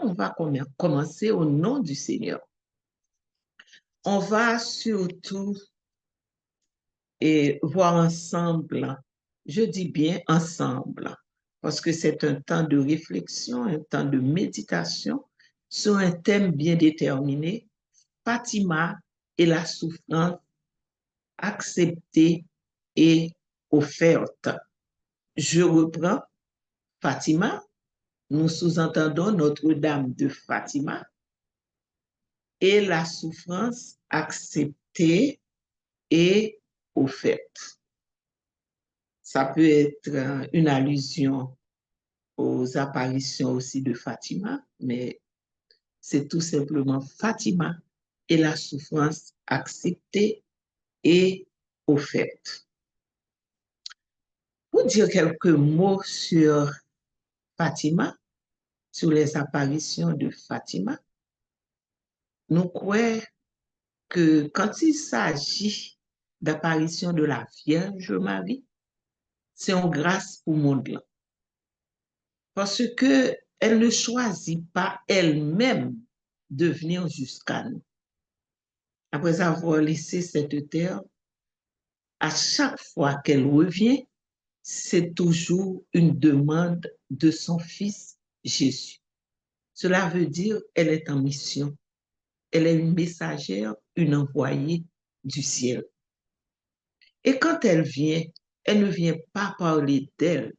On va commencer au nom du Seigneur. On va surtout voir ensemble, je dis bien ensemble, parce que c'est un temps de réflexion, un temps de méditation sur un thème bien déterminé, Fatima et la souffrance acceptée et offerte. Je reprends Fatima, nous sous-entendons Notre-Dame de Fatima et la souffrance acceptée et offerte. Ça peut être une allusion aux apparitions aussi de Fatima, mais c'est tout simplement Fatima et la souffrance acceptée et offerte. Pour dire quelques mots sur Fatima, sur les apparitions de Fatima, nous croyons que quand il s'agit d'apparition de la Vierge Marie, c'est une grâce pour le monde. Parce qu'elle ne choisit pas elle-même de venir jusqu'à nous. Après avoir laissé cette terre, à chaque fois qu'elle revient, c'est toujours une demande de son Fils Jésus. Cela veut dire qu'elle est en mission. Elle est une messagère, une envoyée du ciel. Et quand elle vient, elle ne vient pas parler d'elle.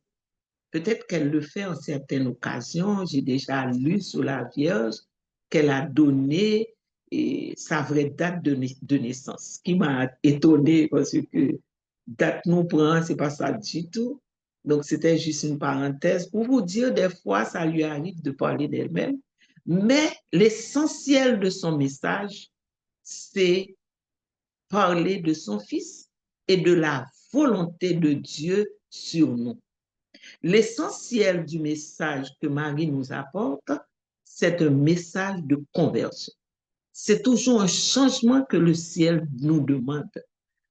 Peut-être qu'elle le fait en certaines occasions. J'ai déjà lu sur la Vierge qu'elle a donné sa vraie date de naissance, ce qui m'a étonnée parce que date nous prend, c'est pas ça du tout. Donc, c'était juste une parenthèse pour vous dire, des fois, ça lui arrive de parler d'elle-même. Mais l'essentiel de son message, c'est parler de son Fils et de la volonté de Dieu sur nous. L'essentiel du message que Marie nous apporte, c'est un message de conversion. C'est toujours un changement que le ciel nous demande.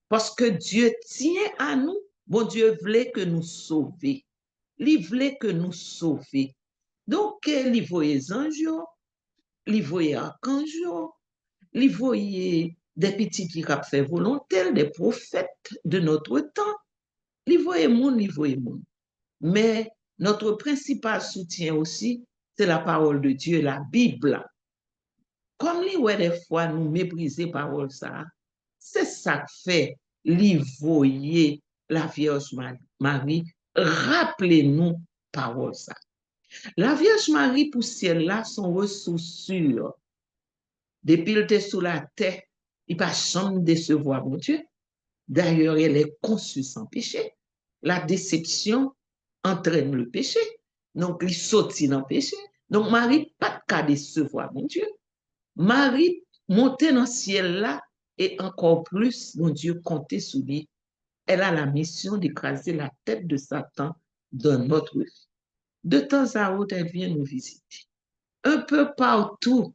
Parce que Dieu tient à nous. Bon Dieu voulait que nous sauver. Il voulait que nous sauver. Donc, il voyait les anges, il voyait archanges, il voyait des petits qui fait volontaire, des prophètes de notre temps. Il voyait monde, il voyait monde. Mais notre principal soutien aussi, c'est la parole de Dieu, la Bible. Comme lui, ouais, des fois, nous mépriser parole ça, c'est ça que fait voyer la Vierge Marie. Rappelez-nous parole ça. La Vierge Marie, pour ciel-là, son ressource sûre. Depuis qu'elle était sous la terre, il n'a pas jamais décevoir mon Dieu. D'ailleurs, elle est conçue sans péché. La déception entraîne le péché. Donc, il sortit dans le péché. Donc, Marie, pas de cas décevoir, mon Dieu. Marie, montée dans le ciel là, et encore plus, mon Dieu, comptait sur lui. Elle a la mission d'écraser la tête de Satan dans notre vie. De temps à autre, elle vient nous visiter. Un peu partout,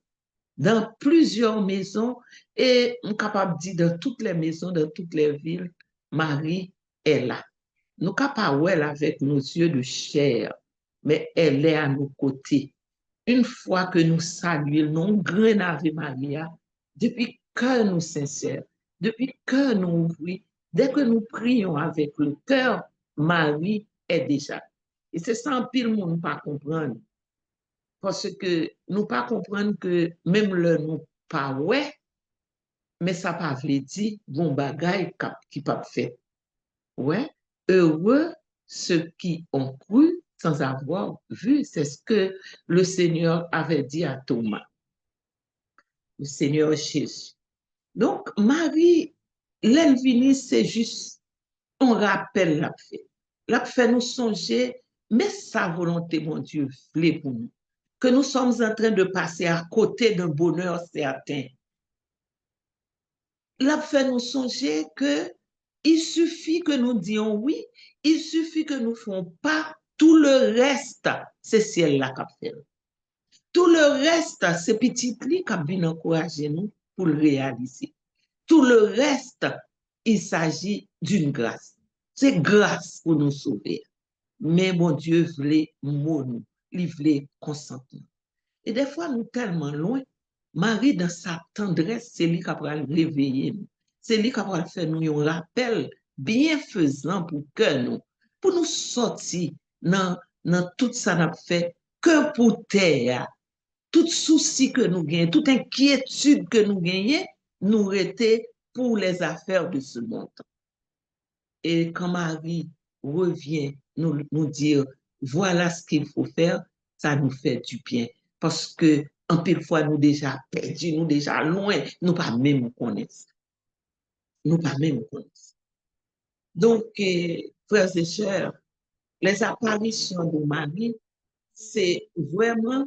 dans plusieurs maisons, et on est capable de dire dans toutes les maisons, dans toutes les villes, Marie est là. Nous sommes capables avec nos yeux de chair, mais elle est à nos côtés. Une fois que nous saluons, nous grenavons Maria, depuis que nous sincères, depuis que nous ouvrons, dès que nous prions avec le cœur, Marie est déjà. Et c'est ça un pile monde pas comprendre. Parce que nous pas comprendre que même le nous pas ouais, mais ça pas veut dire bon bagay qui pas fait. Ouais, heureux ceux qui ont cru sans avoir vu. C'est ce que le Seigneur avait dit à Thomas, le Seigneur Jésus. Donc, Marie, l'Elvini, c'est juste, on rappelle la fait. La fait nous songer, mais sa volonté, mon Dieu, voulait pour nous. Que nous sommes en train de passer à côté d'un bonheur certain. La fait nous songer que il suffit que nous disions oui, il suffit que nous fassions pas, tout le reste, c'est ciel-là qui fait. Tout le reste, c'est petit lit qui vient encourager nous pour le réaliser. Tout le reste, il s'agit d'une grâce. C'est grâce pour nous sauver. Mais mon Dieu voulait nous, il voulait consentement. Et des fois, nous tellement loin. Marie, dans sa tendresse, c'est lui qui a réveiller nous. C'est lui qui a fait nous un rappel bienfaisant pour nous sortir dans tout ça n'a fait que pour terre. Tout souci que nous gagnons, toute inquiétude que nous gagnons, nous était pour les affaires de ce monde. Et quand Marie revient nous dire, voilà ce qu'il faut faire, ça nous fait du bien. Parce que, en pile fois, nous déjà perdus, nous déjà loin, nous pas même connaître. Nous pas même connaître. Donc, frères et sœurs, les apparitions de Marie, c'est vraiment,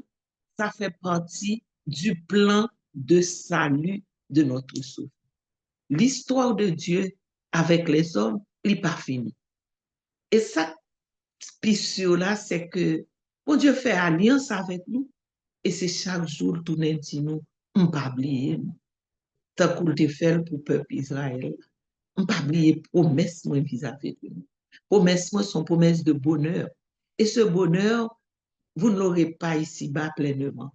ça fait partie du plan de salut de notre souffle. L'histoire de Dieu avec les hommes n'est pas finie. Et ça, là, c'est que bon Dieu fait alliance avec nous et c'est chaque jour tout nous dit nous, on pas oublier, tant qu'on te fait pour le peuple Israël, on pas oublier promesse moi vis-à-vis de nous. Promesse moi sont promesses de bonheur. Et ce bonheur, vous ne l'aurez pas ici-bas pleinement.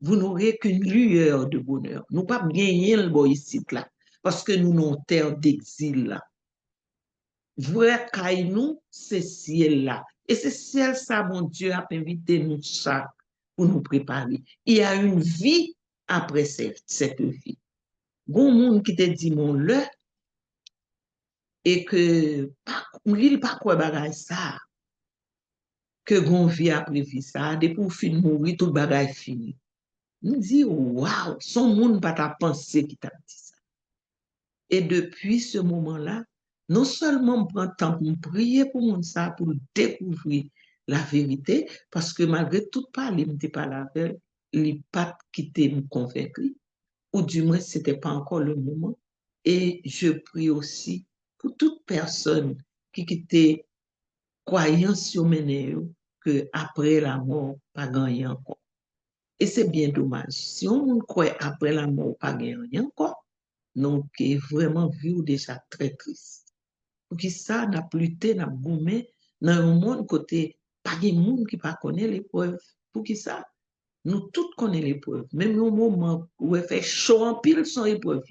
Vous n'aurez qu'une lueur de bonheur. Nous pas gagner le bon ici là, parce que nous sommes en terre d'exil là. Vrai caille nous, c'est ciel là. Et c'est ciel ça, mon Dieu, a invité nous chaque pour nous préparer. Il y a une vie après cette vie. Bon monde qui te dit mon le et que il pas quoi bagay ça que gon vie après vie ça depuis pour fin mourir tout bagay fini. Nous dit waouh, son monde pas ta pensée qui t'a dit ça. Et depuis ce moment-là, non seulement on prend temps pour prier pour mon ça, pour découvrir la vérité, parce que malgré tout parler, je pas la veille, les pas quitté me convaincre, ou du moins c'était pas encore le moment. Et je prie aussi pour toute personne qui quittait croyance sur mes que après la mort, pas gagné encore. Et c'est bien dommage. Si on croit après la mort, pas gagné encore, donc vraiment vu déjà très triste. Pour qui ça n'a plus été n'a goumé dans un monde côté pas de monde qui pas connaît l'épreuve. Pour qui ça nous tous connaissons l'épreuve. Même au moment où il fait chaud en pile sans épreuve.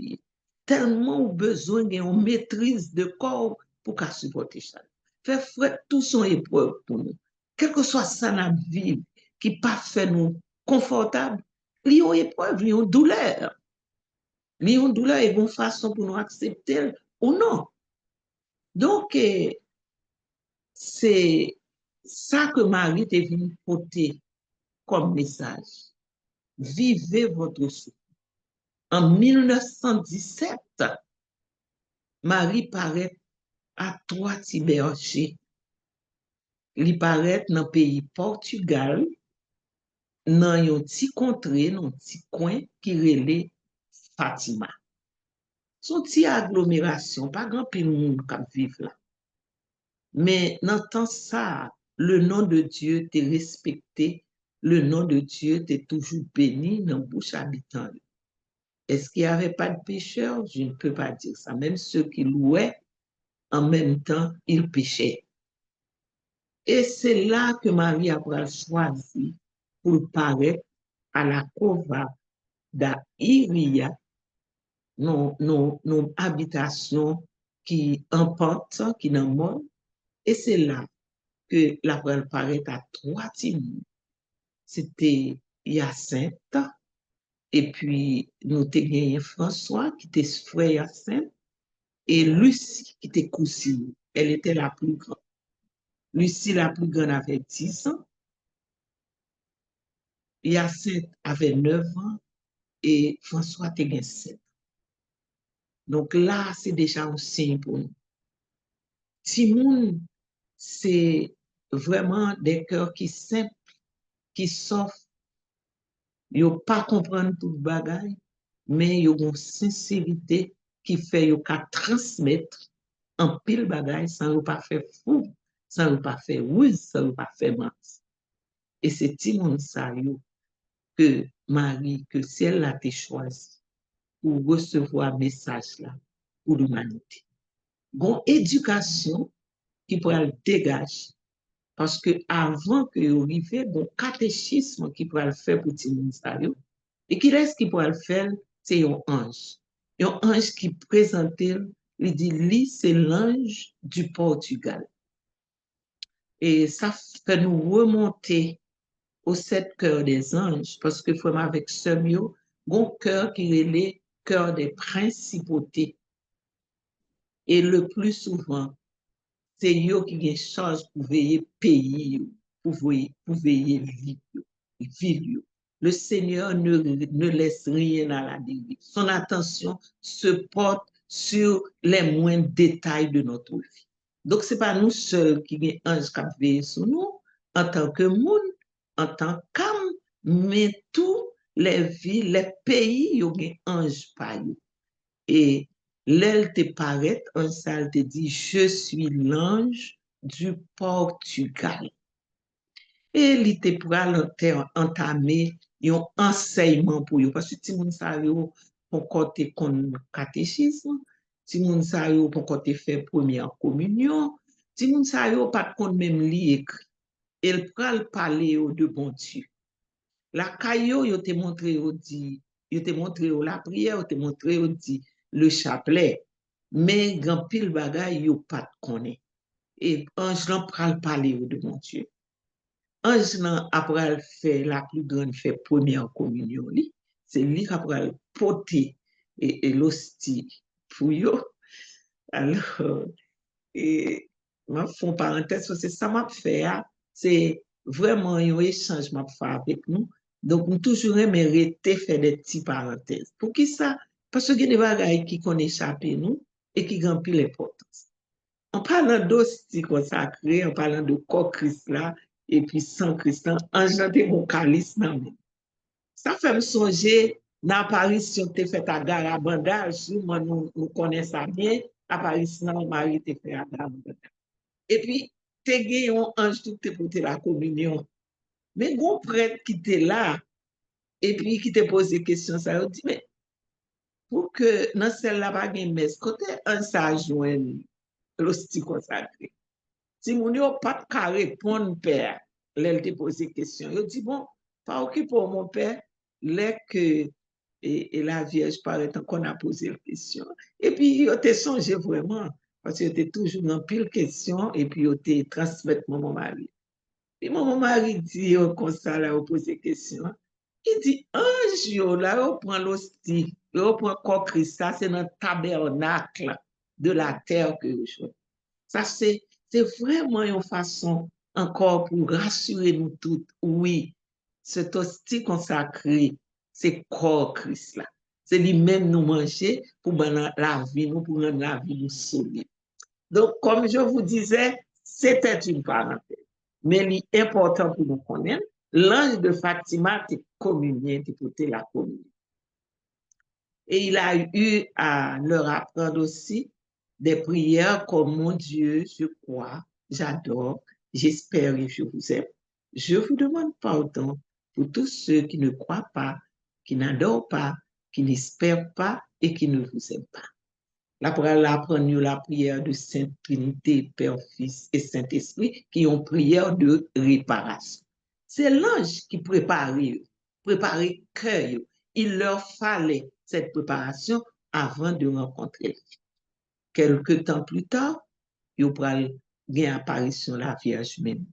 Tellement au besoin d'une maîtrise de corps pour qu'à supporter ça. Fait frais tout son épreuve pour nous. Quel que soit ça dans vie qui pas fait nous confortable, il y a une épreuve, il y a une douleur. Il y a une douleur et une façon pour nous accepter ou non. Donc, c'est ça que Marie est venue porter comme message. Vivez votre souffle. En 1917, Marie paraît à trois bergers. Il paraît dans le pays Portugal, dans un petit contrée, dans un petit coin qui relait Fatima. Son petit agglomération, pas grand pile monde qui vivent là. Mais dans temps ça, le nom de Dieu t'est respecté, le nom de Dieu t'est toujours béni dans la bouche habitant. Est-ce qu'il n'y avait pas de pécheurs? Je ne peux pas dire ça. Même ceux qui louaient, en même temps, ils péchaient. Et c'est là que Marie a choisi pour paraître à la cova d'Iria, nos habitations qui en pente, qui n'en montent. Et c'est là que la parole paraît à trois Timon. C'était Hyacinthe, et puis nous avons François qui était frère Hyacinthe, et Lucie qui était cousine. Elle était la plus grande. Lucie, la plus grande, avait 10 ans. Hyacinthe avait 9 ans et François avait 7. Donc là, c'est déjà un signe pour nous. Timoun, c'est vraiment des cœurs qui simples, qui s'offrent. Ils ne pas comprendre tout le bagage, mais ils ont une sincérité qui fait qu'ils transmettre en pile bagage sans pas faire fou, sans pas faire ruse, sans pas faire mince. Et c'est Timon ça que Marie, que si elle l'a choisi pour recevoir message là pour l'humanité. Bon éducation qui pourra le dégager Parce que avant que vous arriviez, bon catéchisme qui pourrait le faire pour Timon Sayo, et qui reste qui pourrait le faire, c'est un ange. Un ange qui présentait, il dit, lui, c'est l'ange du Portugal. Et ça fait nous remonter aux 7 cœurs des anges, parce que faut avec Semio, bon cœur qui est le cœur des principautés. Et le plus souvent, c'est eux qui ont charge pour veiller pays, pour veiller vie. Le Seigneur ne laisse rien à la dérive. Son attention se porte sur les moindres détails de notre vie. Donc, ce n'est pas nous seuls qui avons ange qui veillent sur nous, en tant que monde, en tant qu'âme, mais tous les villes, les pays, ils ont un ange par eux. Et l'aile te paraît, un salle te dit, je suis l'ange du Portugal. Et il te pourra entamer un enseignement pour eux. Parce que si vous savez, pour côté con catéchisme, si vous savez, pour côté fait première communion, si vous savez, pas de même lire écrit. Il pourra parler de bon Dieu. La caillou, il te montré, il te montré la prière, il te montré, dit le chapelet. Mais grand pile bagay, il pas de connaît. Et ange nan pral parler de mon Dieu. Ange nan après faire la plus grande fait première communion li, c'est lui qui après porter et l'hostie pour yo. Alors et ma font parenthèse parce que ça m'a fait c'est vraiment un échange m'a fait avec nous. Donc nous toujours aimer rester faire des petites parenthèses. Pour qui ça? Parce que il y a des bagages qui qu'on échappé nous et qui grand pile l'importance. En parlant d'hostie consacrée, en parlant de corps Christ là, et puis sans Christ, enchanté mon calice nan men. Ça fait me songer l'apparition que tu fait à Garabandal, moi nous connaissons ça bien, l'apparition Marie te fait à Garabandal. Et puis, tu as gagné un ange tout te porté la communion. Mais mon prêtre qui était là, et puis qui te pose des questions, ça dit, mais pour que dans celle-là, pas de messe, côté un ça joint l'hostie consacrée. Si mon yo pas de répondre, père, l'elle te pose des questions. Il dit, bon, pas occupé pour mon père, là que et la Vierge paraît qu'on a posé la question. Et puis, il te songé vraiment, parce que était toujours dans pile question, et puis il te transmet mon mari. Et mon mari dit, comme ça, là, il pose des questions. Il dit, ange, yo, là, on prend l'hostie, on prend corps Christ, ça, c'est notre tabernacle de la terre que je fais. Ça, c'est vraiment une façon encore pour rassurer nous toutes. Oui, cet hostie consacré, c'est corps Christ là. C'est lui-même nous manger pour la vie, nous, pour rendre la vie nous solide. Donc, comme je vous disais, c'était une parenthèse. Mais l'important pour nous connaître, l'ange de Fatima est communié, est la communion. Et il a eu à leur apprendre aussi des prières comme mon Dieu, je crois, j'adore, j'espère et je vous aime. Je vous demande pardon pour tous ceux qui ne croient pas, qui n'adorent pas, qui n'espèrent pas et qui ne vous aiment pas. Là, pour apprendre la prière de Sainte Trinité, Père, Fils et Saint-Esprit, qui ont prière de réparation. C'est l'ange qui préparait cœur. Il leur fallait cette préparation avant de rencontrer. Quelques temps plus tard, ils pral gen apparition la Vierge même.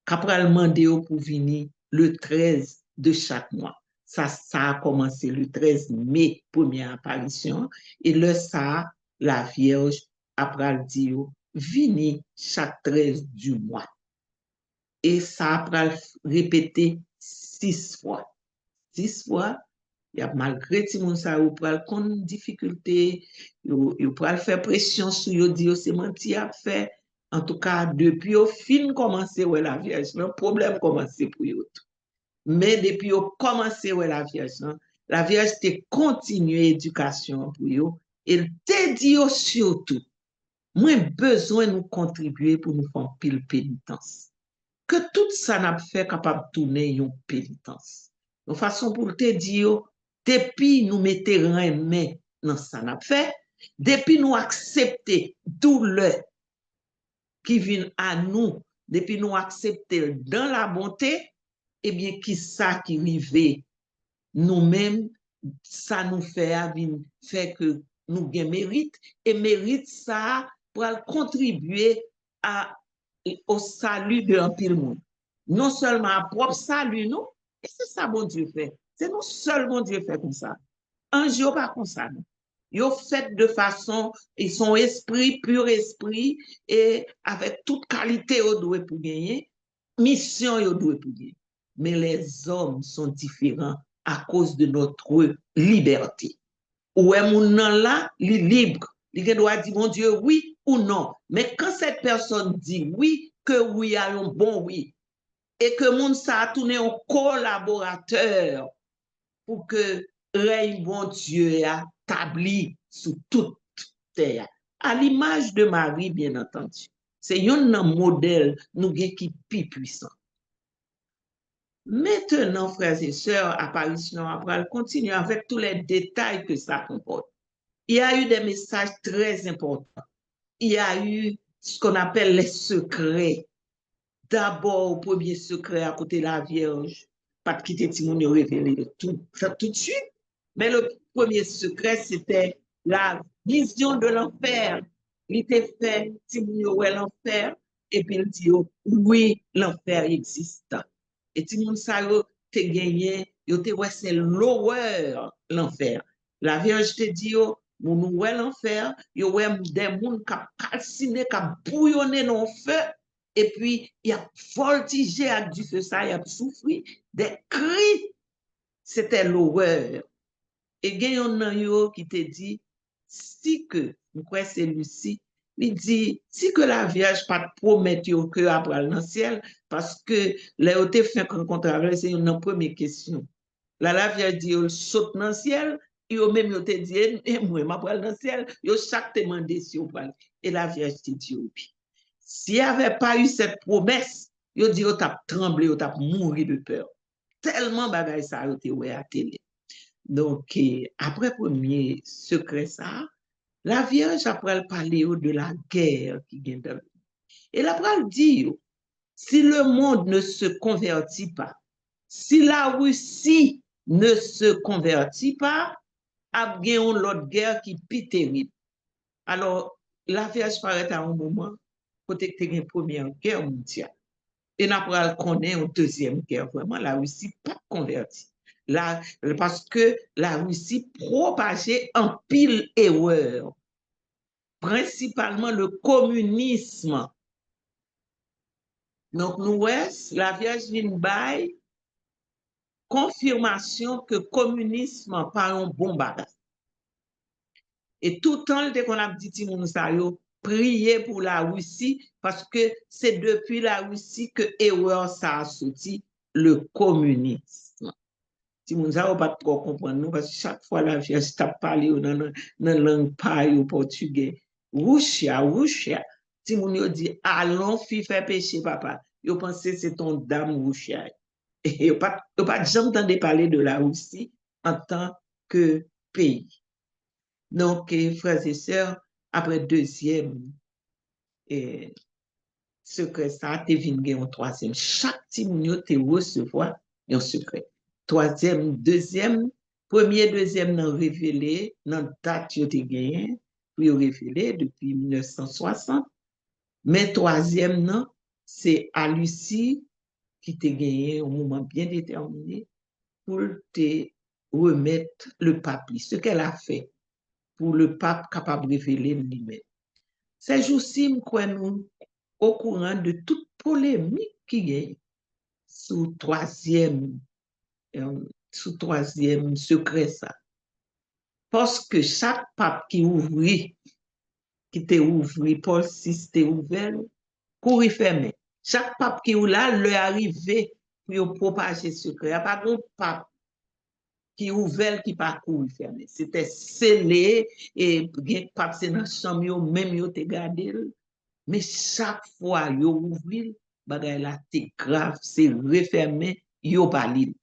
Qu'après demander pour venir le 13 de chaque mois. Ça a commencé le 13 mai, première apparition. Et le ça, la Vierge, après dit, vini chaque 13 du mois. Et ça après répété 6 fois. 6 fois, il y a malgré tout monde ça, ou pral kon difficulté, ou pral faire pression sur yo, dit c'est menti à faire. En tout cas, depuis au fin commencé ouais la Vierge, le problème commencé pour yo. Mais depuis au commencé ouais la Vierge te continué éducation pour yo, elle te dit surtout, moi besoin nous contribuer pour nous faire pile pénitence. Que tout ça n'a fait capable de tourner une pénitence. De façon pour te dire, depuis nous mettons en main dans ça n'a fait, depuis nous accepter douleur qui vient à nous depuis nous accepter dans la bonté, eh bien, qui ça qui arrive nous-mêmes, ça nous fait que nous gagnons mérite, et mérite ça pour contribuer au salut de un pile monde. Non seulement à propre salut, nous, et c'est ça bon Dieu fait. C'est nous seul bon Dieu fait comme ça. Un jour pas comme ça. Ils fait de façon, ils sont esprit, pur esprit, et avec toute qualité au doit pour gagner, mission au doit pour gagner. Mais les hommes sont différents à cause de notre liberté. Ou est mon nan là, il est libre. Il doit dire, mon Dieu, oui ou non. Mais quand cette personne dit oui, que oui a un bon oui, et que mon ça a tourné un collaborateur pour que règne bon Dieu a établi sous toute terre. À l'image de Marie, bien entendu. C'est un modèle nous qui est plus puissant. Maintenant, frères et sœurs, apparition après, elle continue avec tous les détails que ça comporte. Il y a eu des messages très importants. Il y a eu ce qu'on appelle les secrets. D'abord, au premier secret à côté de la Vierge, pas de quitter Timoun révélé tout de suite. Mais le premier secret, c'était la vision de l'enfer. Il était fait, Timoun l'enfer, et puis il dit, oui, l'enfer existe. Et Timoun sa te gagné, yo te ouais, c'est l'horreur, l'enfer. La Vierge te dit, mon ouais l'enfer, yo ouais des moun qui calciné, qui bouillonné dans le feu, et puis il a voltigé avec du feu, ça, il a souffert, des cris, c'était l'horreur. Et il y a un qui te dit, si que, je crois que c'est Lucie, il dit, si que la Vierge pas promettre que après dans le ciel, parce que les autres fait rencontre avec, c'est une première question. Là, la Vierge dit, il saute dans le ciel, et même il te dit, et moi, je vais dans le ciel, il chaque demandé si on parle. Et la Vierge te dit, oui. S'il n'y avait pas eu cette promesse, il dit, il t'a tremblé, il t'a mouru de peur. Tellement bagaille ça a été à la télé. Donc, après premier secret ça, la Vierge après elle parler de la guerre qui vient de. Et après elle dit, si le monde ne se convertit pas, si la Russie ne se convertit pas, a bien l'autre guerre qui est plus terrible. Alors, la Vierge paraît à un moment, côté que tu as une première guerre mondiale. Et après, elle connaît une deuxième guerre. Vraiment, la Russie pas convertie. Là, parce que la Russie propageait en pile erreur, principalement le communisme. Donc, nous, la Vierge vient bail confirmation que le communisme pas un bon bagage. Et tout le temps, dès qu'on a dit Timoun prier pour la Russie, parce que c'est depuis la Russie que erreur ça a sorti le communisme. Timoun Sao pas trop comprendre nous, parce que chaque fois la Vierge t'a parlé dans la langue paille au portugais. Russia. Timoun yo dit, allons, fi faire péché, papa. Yo pensé c'est ton dame Russia. Et yo pas jamais entendu parler de la Russie en tant que pays. Donc, frères et sœurs, après deuxième secret, ça, te venu un troisième. Chaque petit moun te recevoir un secret. Troisième, deuxième, premier, deuxième, non révélé, non date yo te gagné, puis révélé depuis 1960. Mais troisième, non, c'est à Lucie qui te gagné au moment bien déterminé pour te remettre le pape. Ce qu'elle a fait pour le pape capable de révéler lui-même. Ces jours-ci, nous au courant de toute polémique qui est sous troisième secret ça. Parce que chaque pape qui ouvrit, qui te ouvri, Paul VI te ouvert, courir fermé. Chaque pape qui est là, le arrivé pour propager ce secret. Il n'y a pas de pape qui ouvert qui parcourt fermé. C'était scellé et bien pape dans la chambre même yo te gardé, mais chaque fois yo ouvrir bagay la te grave, c'est refermé, yo pas lire.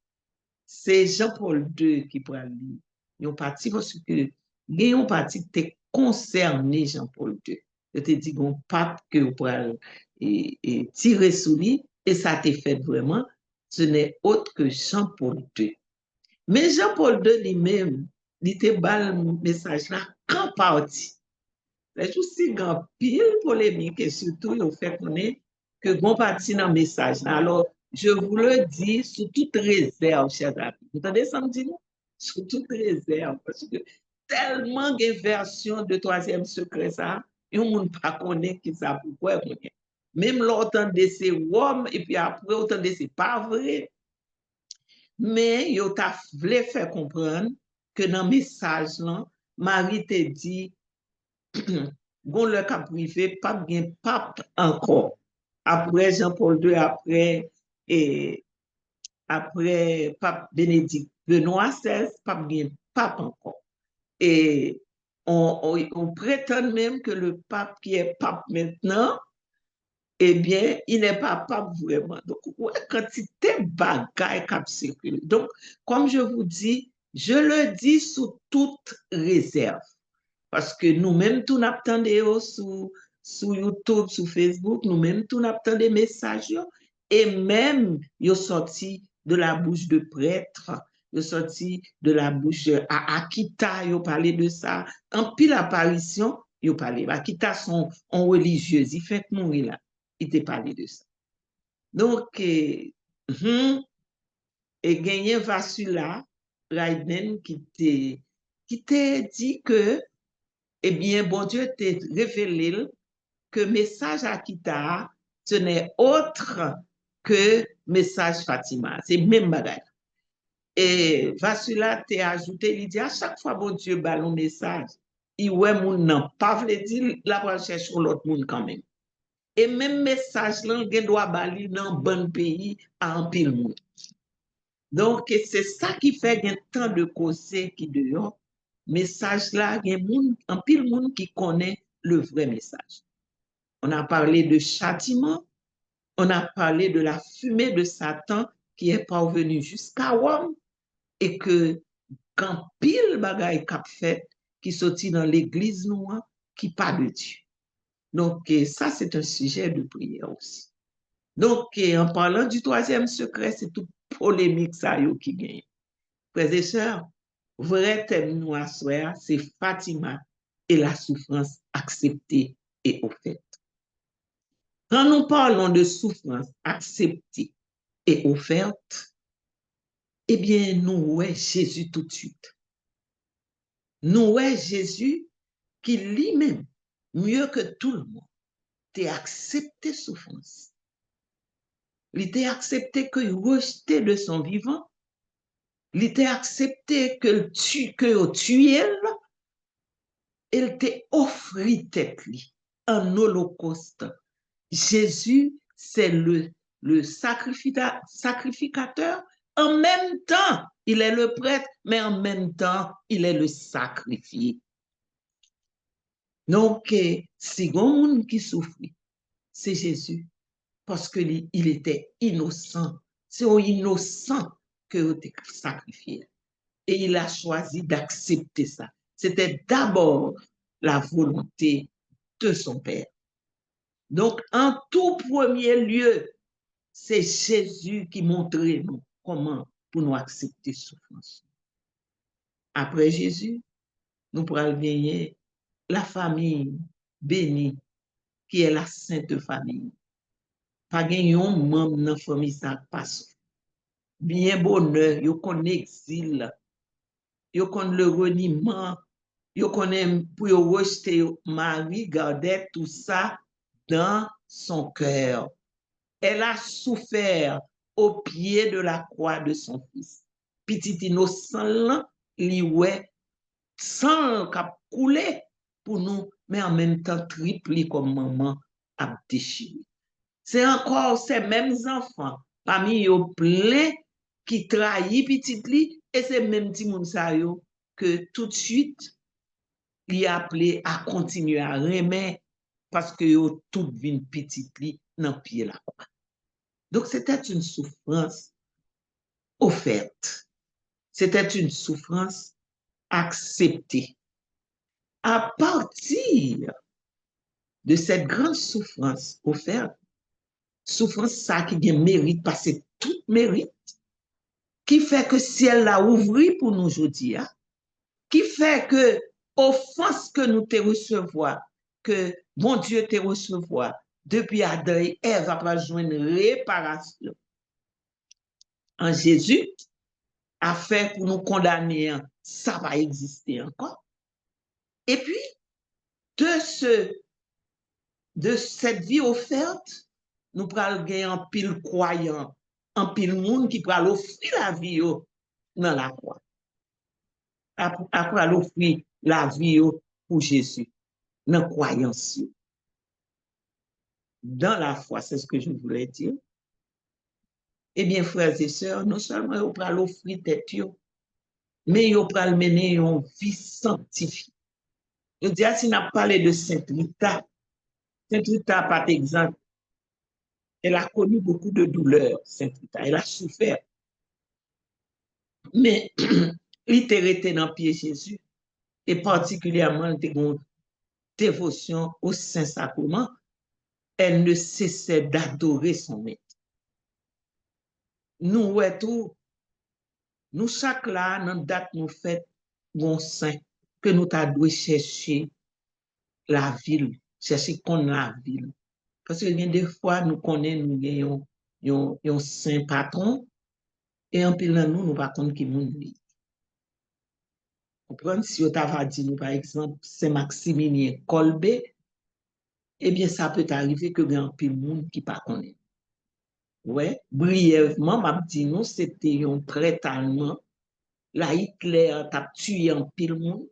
C'est Jean-Paul II qui prend lire. Yon parti parce que yon parti te concerné Jean-Paul II. Je te dis bon pape que vous pral et tiré sous lui, et ça t'est fait vraiment, ce n'est autre que Jean-Paul II. Mais Jean-Paul II lui-même, il était bal message là, quand parti. C'est juste si grand pile polémique et surtout, il fait connaître que bon parti dans le message. Alors, je vous le dis sous toute réserve, chers amis. Vous entendez ça me dit? Sous toute réserve, parce que tellement de versions de troisième secret, ça, et on ne pas connaît qui ça pourquoi. Même l'autant de ces hommes, et puis après, autant de ces pas vrai. Mais yo t'a voulu faire comprendre que dans le message, là, Marie te dit, bon, le cap privé, pas bien pape encore. Après Jean-Paul II, après pape Bénédicte Benoît XVI, pas bien pape encore. Et on prétend même que le pape qui est pape maintenant, eh bien, il n'est pas pape vraiment. Donc, ouais, quantité bagaille cap circule. Donc, comme je vous dis, je le dis sous toute réserve. Parce que nous-mêmes, tout n'attendons sur YouTube, sur Facebook, nous-mêmes, tout n'attendons des messages. Et même, ils sont sortis de la bouche de prêtres, ils sont sortis de la bouche à Akita, ils ont parlé de ça. En pile apparition, ils ont parlé. Akita sont en religieuse, ils fait mourir là. Ils t'ont parlé de ça. Donc, et gagné Vasula, Raiden, qui t'a dit que eh bien, bon Dieu t'a révélé que message Akita, ce n'est autre que message Fatima. C'est même bagage. Et Vasula t'a ajouté, il dit à chaque fois, bon Dieu, ballon message, il ouais, moun nan pas vle dire, la va chercher l'autre monde quand même. Et même message là, il doit bali dans bon pays à un pile monde. Donc, c'est ça qui fait qu'il y a tant de causes qui dehors. Message là, il y a un pile monde qui connaît le vrai message. On a parlé de châtiment, on a parlé de la fumée de Satan qui est parvenue jusqu'à Rome et que quand pile bagaille cap fait qui sortit dans l'église noire qui pas de Dieu. Donc, ça, c'est un sujet de prière aussi. Donc, en parlant du troisième secret, c'est toute polémique ça qui gagne. Frères et sœurs, vrai thème nous à soir, c'est Fatima et la souffrance acceptée et offerte. Quand nous parlons de souffrance acceptée et offerte, eh bien, nous voyons Jésus tout de suite. Nous voyons Jésus qui lui-même, mieux que tout le monde, a accepté souffrance. Il a accepté que rejeté de son vivant. Il a accepté que tué, il t'a offert tête en holocauste. Jésus, c'est le sacrificateur. En même temps, il est le prêtre, mais en même temps, il est le sacrifié. Donc, si on qui souffre, c'est Jésus, parce qu'il était innocent. C'est au innocent que tu sacrifié. Et il a choisi d'accepter ça. C'était d'abord la volonté de son Père. Donc, en tout premier lieu, c'est Jésus qui montrait nous comment pour nous accepter souffrance. Après Jésus, nous pourrons gagner la famille bénie, qui est la sainte famille. Pas gagner un membre dans la famille, ça passe. Bien bonheur, yo qu'on exil, yo qu'on le reniement, yo connaît pour rejeter Marie, garder tout ça dans son cœur. Elle a souffert au pied de la croix de son fils. Petit innocent, li ouais, sang a coulé pour nous, mais en même temps triplé comme maman a déchiré. C'est encore ces mêmes enfants, parmi eux plein qui trahit petit li, et c'est même petit moun sa yo que tout de suite, il a appelé à continuer à remettre parce que yo tout vin petit li dans pied la croix. Donc, c'était une souffrance offerte. C'était une souffrance acceptée. À partir de cette grande souffrance offerte, souffrance ça qui a mérite, parce que tout mérite, qui fait que ciel l'a ouvri pour nous aujourd'hui, hein? Qui fait que offense que nous te recevoir, que bon Dieu te recevoir, depuis Adam et Ève va joindre réparation en Jésus, a fait pour nous condamner, ça va exister encore. Et puis, de, de cette vie offerte, nous prenons gagner en pile croyant, en pile monde qui pral offrir la vie dans la croix. Après offrir la vie pour Jésus, dans la croyance. Dans la foi, c'est ce que je voulais dire. Eh bien, frères et sœurs, non seulement vous pral offrir tête, mais vous pral mener une vie sanctifiée. Je dis, si on a parlé de Sainte Rita, Sainte Rita, par exemple, elle a connu beaucoup de douleurs, Sainte Rita, elle a souffert. Mais il était resté dans le pied Jésus, et particulièrement, elle était une dévotion au Saint-Sacrement, elle ne cessait d'adorer son maître. Nous, ouais, tout, nous, chaque là, dans date, nous fait bon saint, que nous t'avons chercher la ville, chercher qu'on la ville. Parce que bien des fois, nous connaissons, nous avons un saint patron, et en pile nous, nous ne pas qui nous dit. Comprendre si on t'a dit, nous, par exemple, Saint-Maximilien Kolbe, eh bien, ça peut arriver que un pile monde qui pas connaît. Ouais, brièvement, m'a dit nous, c'était un prêtre allemand. La Hitler a tué un pile monde.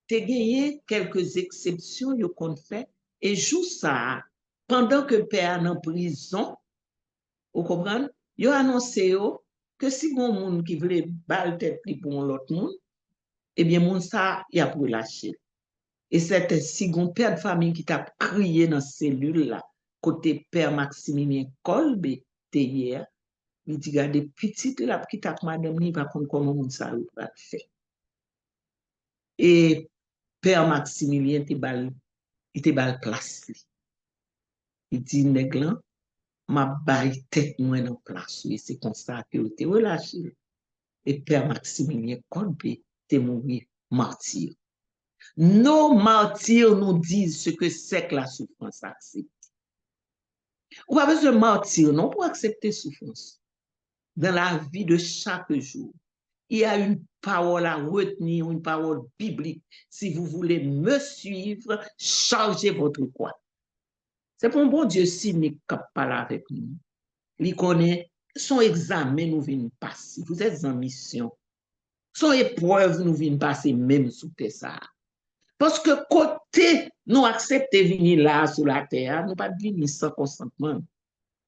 T'as gagné quelques exceptions, yo qu'on fait, et joue ça, pendant que père est en prison, vous comprenez, yo annoncé que si bon monde qui voulait balle tête pour l'autre monde, eh bien, moun ça, y a pour lâcher. Et c'est si gon père de famille qui t'a crié dans cellule là, côté père Maximilien Kolbe, hier, il dit, regardez, petite là, qui t'a madame, il va comprendre comment moun ça va faire. Et père Maximilien, il était bal place. Il dit, nèglan, ma baille tête moins dans place. Et c'est comme ça que il était relâché. Et père Maximilien Kolbe, t'es mort martyr. Nos martyrs nous disent ce que c'est que la souffrance acceptée. On n'a pas besoin de martyr, non, pour accepter souffrance. Dans la vie de chaque jour, il y a une parole à retenir, une parole biblique. Si vous voulez me suivre, chargez votre croix. C'est pour un bon Dieu cynique qui parle avec nous. Il connaît son examen nous vient passer. Vous êtes en mission. Son épreuve nous vient passer même sous ça. Parce que côté nous accepter venir là sur la terre, nous pas venir sans consentement.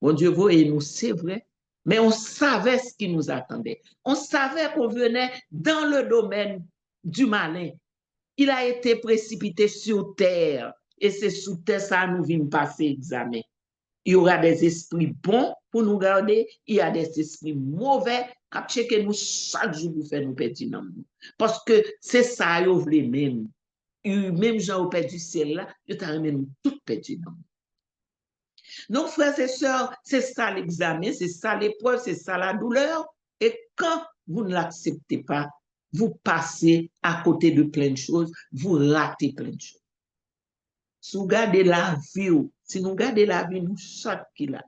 Bon Dieu, vous et nous, c'est vrai. Mais on savait ce qui nous attendait. On savait qu'on venait dans le domaine du malin. Il a été précipité sur terre. Et c'est sous terre ça nous vient passer examen. Il y aura des esprits bons pour nous garder. Il y a des esprits mauvais qui checker nous chaque jour pour faire nous perdre. Parce que c'est ça, ils veulent même. Même gens au perdu ciel là, ils t'ont même tout perdu. Donc, frères et sœurs, c'est ça l'examen, c'est ça l'épreuve, c'est ça la douleur. Et quand vous ne l'acceptez pas, vous passez à côté de plein de choses, vous ratez plein de choses. Si vous gardez la vie, si nous gardons la vie, nous chaque qui là,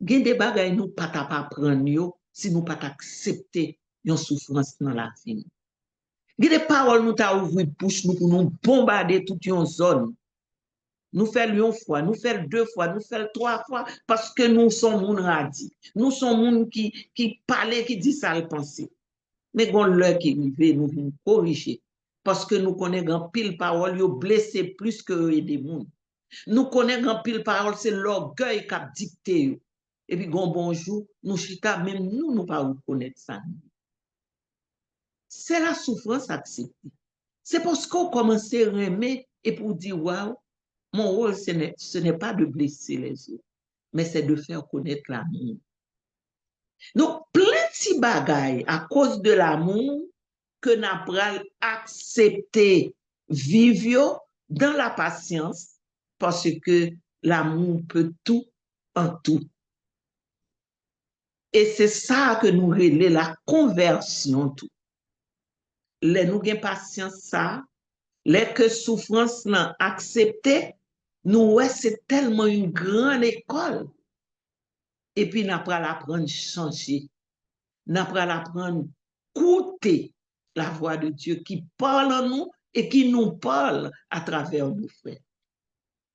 il y a des bagages nous pas prendre si nous pas accepter une souffrance dans la vie. Il y a des paroles nous t'a ouvert bouche nous pour nous bombarder toute une zone. Nous faisons une fois, nous faisons deux fois, nous faisons trois fois, parce que nous sommes moun radis. Nous sommes moun qui parlent, qui disent ça le penser. Mais quand l'heure qui arrive, nous venons corriger. Parce que nous connaissons pile parole, nous blessé plus que des moun. Nous connaissons pile parole, c'est l'orgueil qui a dicté. Et puis, bonjour, nous chita, même nous, nous pas reconnaître ça. C'est la souffrance acceptée. C'est parce qu'on commence à aimer et pour dire, waouh, mon rôle, ce n'est pas de blesser les autres, mais c'est de faire connaître l'amour. Donc, plein de bagailles à cause de l'amour que nous avons accepté vivre dans la patience parce que l'amour peut tout en tout. Et c'est ça que nous relève la conversion tout. Les nous gain patience ça, les que souffrance nan accepté, nous ouais c'est tellement une grande école. Et puis n'a pas l'apprendre changer, n'a pas l'apprendre écouter la voix de Dieu qui parle en nous et qui nous parle à travers nos frères.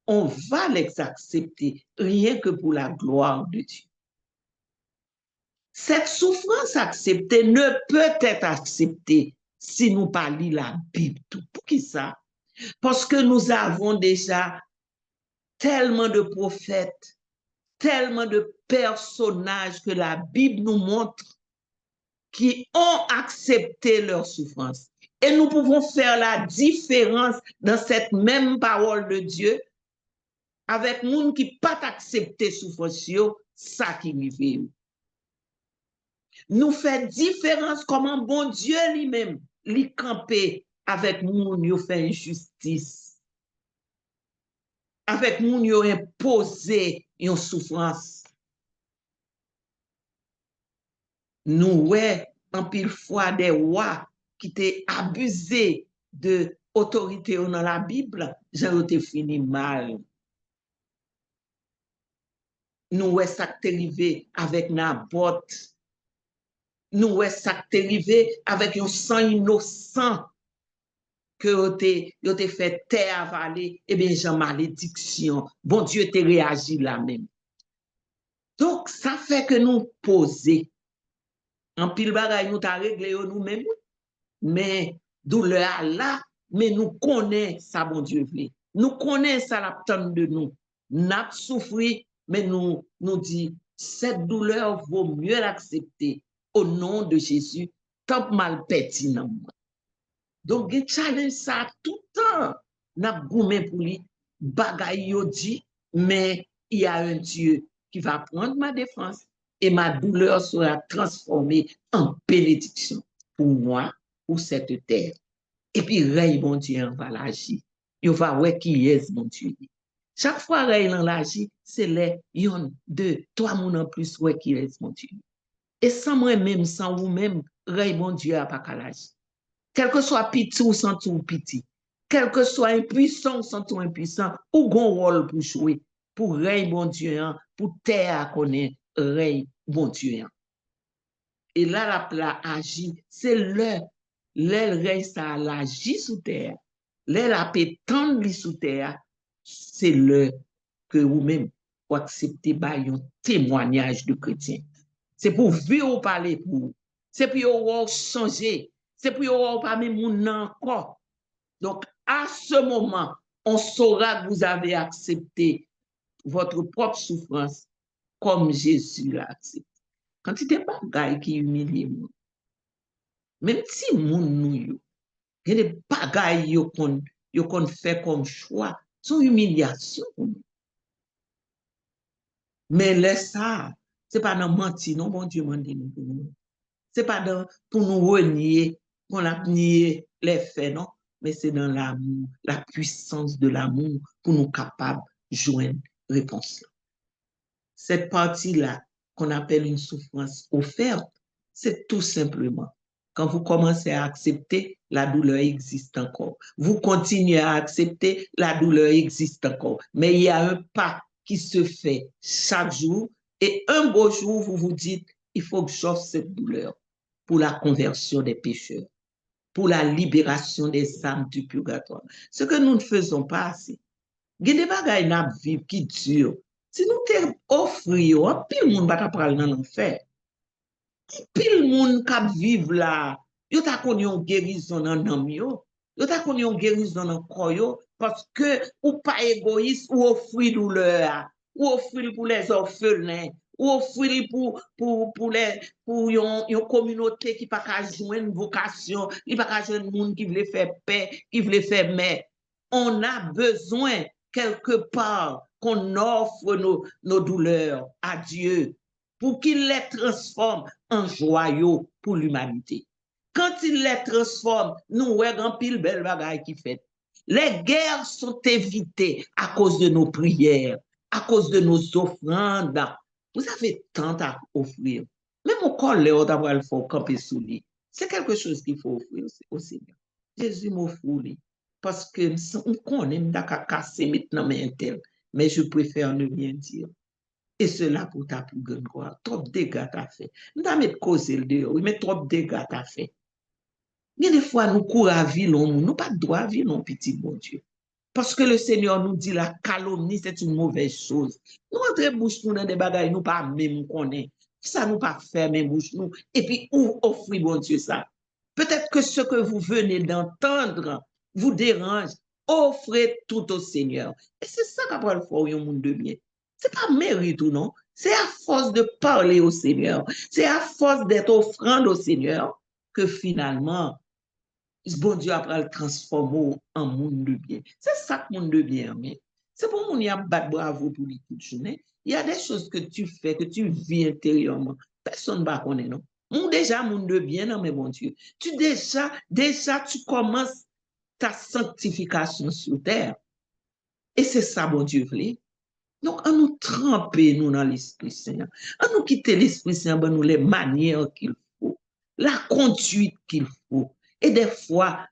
On va les accepter rien que pour la gloire de Dieu. Cette souffrance acceptée ne peut être acceptée si nous pas lisons la Bible tout. Pour qui ça? Parce que nous avons déjà tellement de prophètes, tellement de personnages que la Bible nous montre qui ont accepté leur souffrance. Et nous pouvons faire la différence dans cette même parole de Dieu avec gens qui pas accepté souffrance, ça qui arrive. Nous fait différence comment bon Dieu lui-même lui camper avec moun yo fait injustice, avec moun yo imposé une souffrance. Nous ouais en pile fois des rois qui étaient abusés de autorité dans la Bible, j'en été fini mal. Nous ouais ça qui est arrivé avec Naboth. Nous ouais ça qui est arrivé avec un sang innocent que yo te fait terre avaler, et bien j'en malédiction. Bon Dieu te réagi là même. Donc ça fait que nous poser en pile bagay nous ta réglé nous-mêmes, mais douleur là, mais nous connaissons ça bon Dieu veut. Nous connaissons ça l'attente de nous. N'a souffri, mais nous dit cette douleur vaut mieux l'accepter au nom de Jésus, tant mal pertinent. Donc, il challenge ça tout le temps. N'a goumé pour lui, bagay yo dit, mais il y a un Dieu qui va prendre ma défense et ma douleur sera transformée en bénédiction pour moi, pour cette terre. Et puis, règne mon Dieu va l'agir. Il va voir qui est mon Dieu. Chaque fois règne en l'agir, c'est les yon, deux, trois moun en plus ouais qui est mon Dieu. Et sans moi-même, sans vous-même, règne mon Dieu a pas qu'à l'agir. Quel que soit petit ou sans tout petit, quel que soit impuissant ou sans tout impuissant, ou gon rôle pour jouer, pour règne bon Dieu, pour terre à connaître, règne bon Dieu. Et là, la agit, c'est le règne ça l'agit sous terre, la pétendre sous terre, c'est le que vous-même vous acceptez un témoignage de chrétien. C'est pour vivre ou parler pour vous. C'est pour vous changer. C'est pour vous pas même moun encore. Donc, à ce moment, on saura que vous avez accepté votre propre souffrance comme Jésus l'a accepté. Quand il n'y a pas de gars qui humilie, même si moun nou yo, il y a des bagailles yo kon fait comme choix, son humiliation. Mais laisse ça, c'est pas dans mentir, non, bon Dieu m'a dit nous. C'est pas pour nous renier, qu'on a nié les faits, non, mais c'est dans l'amour, la puissance de l'amour pour nous capables de joindre réponse. Cette partie-là, qu'on appelle une souffrance offerte, c'est tout simplement quand vous commencez à accepter, la douleur existe encore. Vous continuez à accepter, la douleur existe encore. Mais il y a un pas qui se fait chaque jour et un beau jour, vous vous dites, il faut que j'offre cette douleur pour la conversion des pécheurs, pour la libération des âmes du purgatoire. Ce que nous ne faisons pas assez. Il y a des bagages n'a vivre qui durent. Si nous te offrons, pile monde va pral dans l'enfer. Pile monde qui vivre là, yo ta konn yon guérison dans nam yo. Yo ta konn yon guérison dans corps yo parce que ou pas égoïste ou offrir douleur, ou offrir pour les orphelins, ou offrir pour yon communauté qui pas ka joindre vocation, qui pas ka joindre monde qui veut faire paix, qui veut faire mais on a besoin quelque part qu'on offre nos douleurs à Dieu pour qu'il les transforme en joyaux pour l'humanité. Quand il les transforme, nous voyons pile belle bagaille qui fait. Les guerres sont évitées à cause de nos prières. à cause de nos offrandes. Vous avez tant à offrir. Même au colère d'avoir le faut camper sous lui. C'est quelque chose qu'il faut offrir au Seigneur. Jésus m'offre lui. Parce que on connaît, d'accord, casser maintenant, mais je préfère ne rien dire. Et cela pour ta plus grande gloire. Trop de dégâts t'as fait. Nous t'as mis causer le dehors, oui, mais trop de dégâts t'as fait. Mais des fois, nous courons à vie, nous pas de droit à vie, non, petit bon Dieu. Parce que le Seigneur nous dit la calomnie, c'est une mauvaise chose. Nous entrons bouche nous dans des bagailles, nous pas même connaître. Ça nous pas fermer bouche nous. Et puis, où offrir, bon Dieu, ça? Peut-être que ce que vous venez d'entendre vous dérange. Offrez tout au Seigneur. Et c'est ça qu'après le faut, un monde de bien. C'est pas mérite ou non. C'est à force de parler au Seigneur. C'est à force d'être offrande au Seigneur que finalement, bon Dieu après le transformer en monde de bien. C'est ça que monde de bien, mais c'est pour mon y a battre bravo pour lui toute journée. Il y a des choses que tu fais, que tu vis intérieurement. Personne ne va connaître, non? Mon déjà monde de bien, non, mais bon Dieu. Tu déjà, tu commences ta sanctification sur terre. Et c'est ça, bon Dieu, voulait. Donc, à nous tremper, nous, dans l'Esprit Saint. À nous quitter l'Esprit Saint, ben, nous, les manières qu'il faut, la conduite qu'il faut. Et des fois,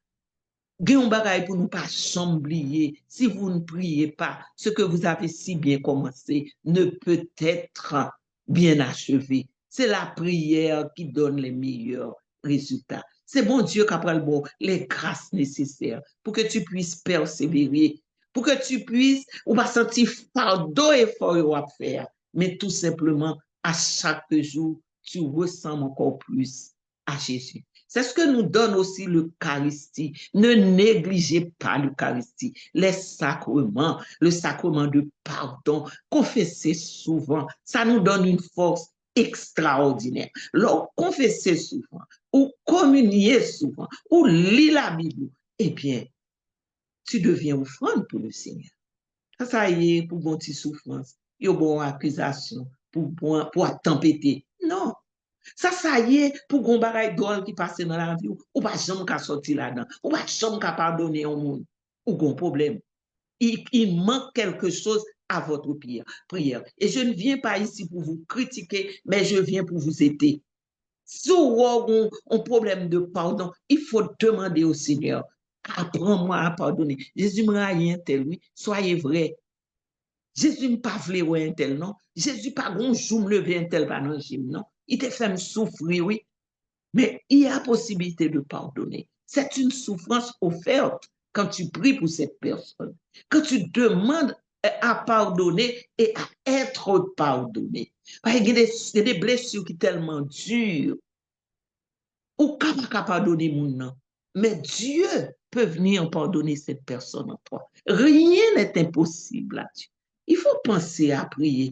gen bagay pour nous pas chamblier. Si vous ne priez pas, ce que vous avez si bien commencé ne peut être bien achevé. C'est la prière qui donne les meilleurs résultats. C'est bon Dieu qui apprend bon, les grâces nécessaires pour que tu puisses persévérer, pour que tu puisses, ou pas sentir fardeau et fort à faire, mais tout simplement, à chaque jour, tu ressembles encore plus à Jésus. C'est ce que nous donne aussi l'Eucharistie. Ne négligez pas l'Eucharistie. Les sacrements, le sacrement de pardon, confesser souvent, ça nous donne une force extraordinaire. Lorsqu'on confesser souvent, ou communier souvent, ou lire la Bible, eh bien, tu deviens offrande pour le Seigneur. Ça y est, pour bon petite souffrance, il y a bonne accusation, pour tempêter. Non, ça y est, pour qu'on bagaille drôle qui passe dans la vie, ou pas jamais qu'à sortir là-dedans, ou pas jamais qu'à pardonner au monde, ou qu'on problème. Il manque quelque chose à votre prière. Et je ne viens pas ici pour vous critiquer, mais je viens pour vous aider. Si vous avez un problème de pardon, il faut demander au Seigneur, apprends-moi à pardonner. Jésus m'a rien tel, oui, soyez vrai. Jésus n'a pas voulu un tel, non. Jésus pas un jour me lever un tel par non, non. Il te fait me souffrir, oui. Mais il y a possibilité de pardonner. C'est une souffrance offerte quand tu pries pour cette personne. Quand tu demandes à pardonner et à être pardonné. Il y a des blessures qui sont tellement dures. Ou pas pardonner mon nom. Mais Dieu peut venir pardonner cette personne en toi. Rien n'est impossible là-dessus. Il faut penser à prier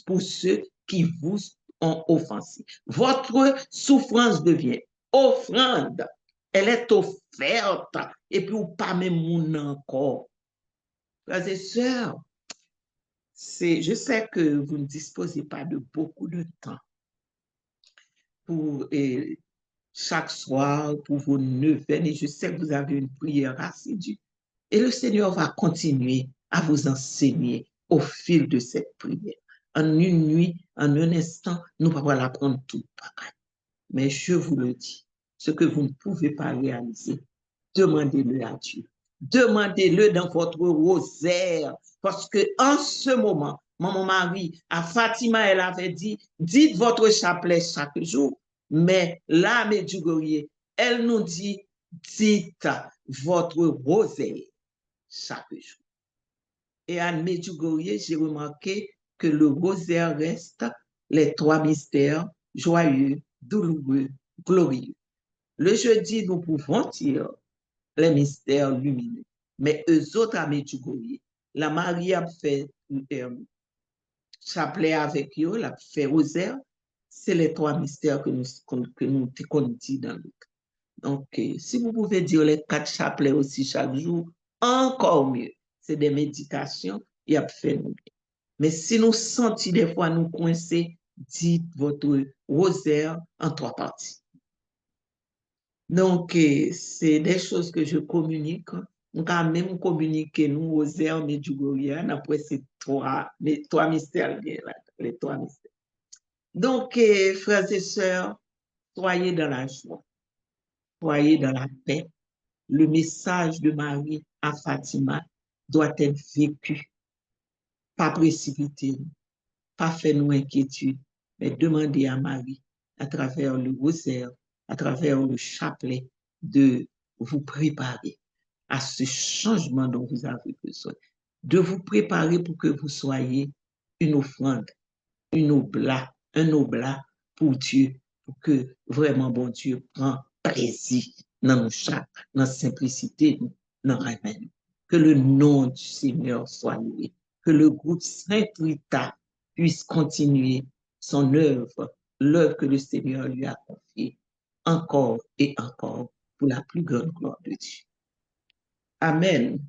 pour ceux qui vous ont offensé. Votre souffrance devient offrande. Elle est offerte. Et puis, ou pas même mon encore. Frères et sœurs, je sais que vous ne disposez pas de beaucoup de temps pour chaque soir pour vos neuvaines et je sais que vous avez une prière assidue. Et le Seigneur va continuer à vous enseigner au fil de cette prière. En une nuit, en un instant, nous ne pouvons pas l'apprendre tout pareil. Mais je vous le dis, ce que vous ne pouvez pas réaliser, demandez-le à Dieu. Demandez-le dans votre rosaire. Parce que en ce moment, mon mari, à Fatima, elle avait dit, dites votre chapelet chaque jour. Mais là, Medjugorje, elle nous dit, dites votre rosaire chaque jour. Et à Medjugorje, j'ai remarqué que le rosaire reste les trois mystères joyeux, douloureux, glorieux. Le jeudi, nous pouvons dire les mystères lumineux. Mais eux autres à Medjugorje, la Marie a fait chapelet avec eux, la fait rosaire, c'est les trois mystères que nous dit dans le cas. Donc, si vous pouvez dire les 4 chapelets aussi chaque jour, encore mieux. C'est des méditations, il y a fait nous bien. Mais si nous sentons des fois nous coincer, dites votre rosaire en 3 parties. Donc, c'est des choses que je communique On va même communiquer nous aux airs Medjugorje, après ces trois mystères, les trois mystères. Donc, frères et sœurs, soyez dans la joie, soyez dans la paix. Le message de Marie à Fatima doit être vécu, pas précipité, pas fait nous inquiétude, mais demander à Marie, à travers le rosaire, à travers le chapelet, de vous préparer à ce changement dont vous avez besoin, de vous préparer pour que vous soyez une offrande, un oblat pour Dieu, pour que vraiment, bon Dieu, prend plaisir dans nos chats, dans la simplicité, dans la reine. Que le nom du Seigneur soit loué. Que le groupe Saint-Rita puisse continuer son œuvre, l'œuvre que le Seigneur lui a confiée, encore et encore, pour la plus grande gloire de Dieu. Amen.